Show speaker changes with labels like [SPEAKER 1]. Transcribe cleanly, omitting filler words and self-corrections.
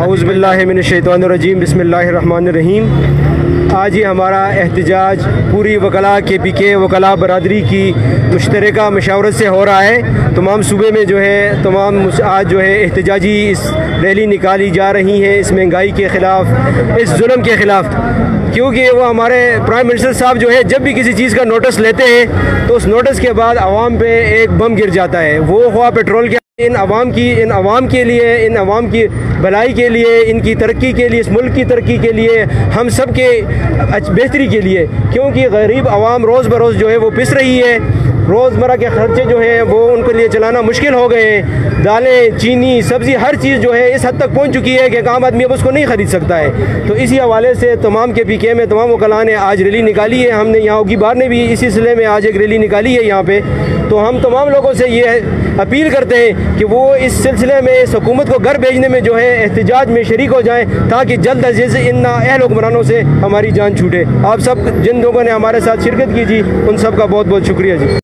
[SPEAKER 1] औज़ु बिल्लाहि मिनश शैतानिर रजीम बिस्मिल्लाहिर रहमानिर रहीम। आज ये हमारा एहतजाज पूरी वकला KPK वकला बरादरी की मुश्तरका मशावरत से हो रहा है। तमाम सूबे में जो है तमाम आज जो है एहतजाजी इस रैली निकाली जा रही है इस महंगाई के ख़िलाफ़, इस जुल्म के ख़िलाफ़। क्योंकि वो हमारे प्राइम मिनिस्टर साहब जो है जब भी किसी चीज़ का नोटिस लेते हैं तो उस नोटिस के बाद आवाम पे एक बम गिर जाता है। वो हुआ पेट्रोल के इन आवाम के लिए, इन आवाम की भलाई के लिए, इनकी तरक्की के लिए, इस मुल्क की तरक्की के लिए, हम सब के बेहतरी के लिए। क्योंकि गरीब आवाम रोज़ बरोज़ जो है वो पिस रही है। रोज़मर्रा के ख़र्चे जो हैं वो उनके लिए चलाना मुश्किल हो गए हैं। दालें, चीनी, सब्ज़ी, हर चीज़ जो है इस हद तक पहुंच चुकी है कि एक आम आदमी अब उसको नहीं ख़रीद सकता है। तो इसी हवाले से तमाम KPK में तमाम वकला ने आज रैली निकाली है। हमने यहाँ होगी बार ने भी इसी सिलसिले में आज एक रैली निकाली है यहाँ पे। तो हम तमाम लोगों से ये अपील करते हैं कि वो इस सिलसिले में इस हुकूमत को घर भेजने में जो है एहतजाज में शरीक हो जाएँ, ताकि जल्द अज जल्द इन नाअहल हुक्मरानों से हमारी जान छूटे। आप सब जिन लोगों ने हमारे साथ शिरकत की जी, उन सब का बहुत बहुत शुक्रिया जी।